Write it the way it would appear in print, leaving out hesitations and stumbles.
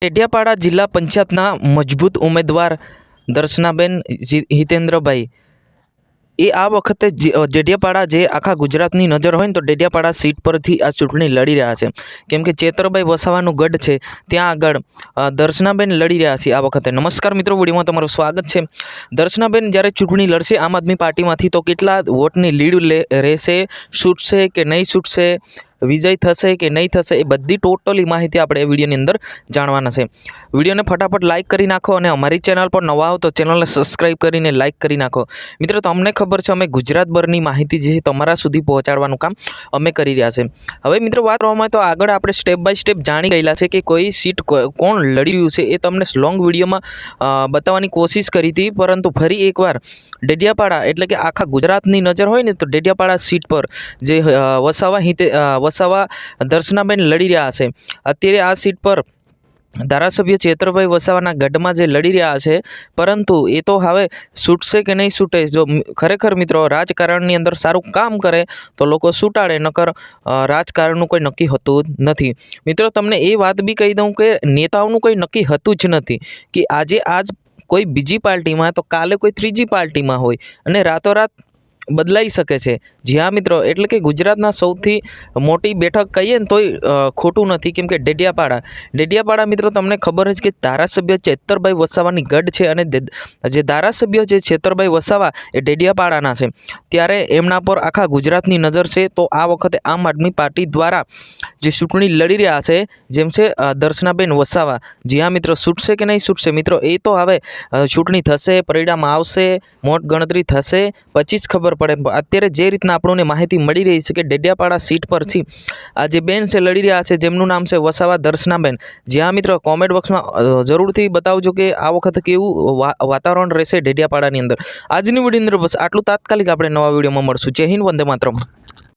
ડેડિયાપાડા જિલ્લા પંચાયતના મજબૂત ઉમેદવાર દર્શનાબેન હિતેન્દ્રભાઈ એ આ વખતે ડેડિયાપાડા જે આખા ગુજરાતની નજર હોય ને તો ડેડિયાપાડા સીટ પરથી આ ચૂંટણી લડી રહ્યા છે, કેમ કે ચેતરભાઈ વસાવાનું ગઢ છે ત્યાં આગળ દર્શનાબેન લડી રહ્યા છે આ વખતે. નમસ્કાર મિત્રો, વિડીયોમાં તમારું સ્વાગત છે. દર્શનાબેન જ્યારે ચૂંટણી લડશે આમ આદમી પાર્ટીમાંથી તો કેટલા વોટની લીડ રહેશે, છૂટશે કે નહીં છૂટશે, વિજય થશે કે નહીં થશે, એ બધી ટોટલી માહિતી આપણે એ વિડીયોની અંદર જાણવાના છે. વિડીયોને ફટાફટ લાઇક કરી નાખો અને અમારી ચેનલ પર નવા આવો તો ચેનલને સબસ્ક્રાઈબ કરીને લાઇક કરી નાખો. મિત્રો, તમને ખબર છે અમે ગુજરાતભરની માહિતી જે તમારા સુધી પહોંચાડવાનું કામ અમે કરી રહ્યા છે. હવે મિત્રો વાત કરવામાં તો આગળ આપણે સ્ટેપ બાય સ્ટેપ જાણી ગયેલા છે કે કોઈ સીટ કોણ લડી રહ્યું છે એ તમને લોંગ વિડીયોમાં બતાવવાની કોશિશ કરી હતી, પરંતુ ફરી એકવાર ડેડિયાપાડા એટલે કે આખા ગુજરાતની નજર હોય ને તો ડેડિયાપાડા સીટ પર જે વસાવા દર્શનાબેન લડી રહ્યા છે. અત્યારે આ સીટ પર ધારાસભ્ય ચેતરભાઈ વસાવાના ગઢમાં જે લડી રહ્યા છે, પરંતુ એ તો હવે છૂટશે કે નહીં છૂટે. જો ખરેખર મિત્રો રાજકારણની અંદર સારું કામ કરે તો લોકો છૂટાડે, નકર રાજકારણનું કોઈ નક્કી હોતું નથી. મિત્રો, તમને એ વાત બી કહી દઉં કે નેતાઓનું કોઈ નક્કી હોતું જ નથી કે આજે કોઈ બીજી પાર્ટીમાં તો કાલે કોઈ ત્રીજી પાર્ટીમાં હોય અને રાતોરાત બદલાઈ શકે છે. જી હા મિત્રો, એટલે કે ગુજરાતના સૌથી મોટી બેઠક કહીએ ને તોય ખોટું નથી, કેમ કે ડેડિયાપાડા મિત્રો તમને ખબર જ કે ધારાસભ્ય ચેતરભાઈ વસાવાની ગઢ છે અને જે ધારાસભ્ય છે ચેતરભાઈ વસાવા એ ડેડિયાપાડાના છે, ત્યારે એમના પર આખા ગુજરાતની નજર છે. તો આ વખતે આમ આદમી પાર્ટી દ્વારા જે ચૂંટણી લડી રહ્યા છે જેમ છે દર્શનાબેન વસાવા, જી હા મિત્રો, છૂટશે કે નહીં છૂટશે મિત્રો એ તો હવે ચૂંટણી થશે, પરિણામ આવશે, મોટ ગણતરી થશે પછી જ ખબર પડે. અત્યારે જે રીતના આપણને માહિતી મળી રહી છે કે ડેડિયાપાડા સીટ પરથી આ જે બેન છે લડી રહ્યા છે જેમનું નામ છે વસાવા દર્શનાબેન. જ્યાં મિત્રો કોમેન્ટ બોક્સમાં જરૂરથી બતાવજો કે આ વખતે કેવું વાતાવરણ રહેશે ડેડિયાપાડાની અંદર. આજની વિડીયોની અંદર બસ આટલું. તાત્કાલિક આપણે નવા વિડીયોમાં મળશું. જય હિન્દ, વંદે માતરમ.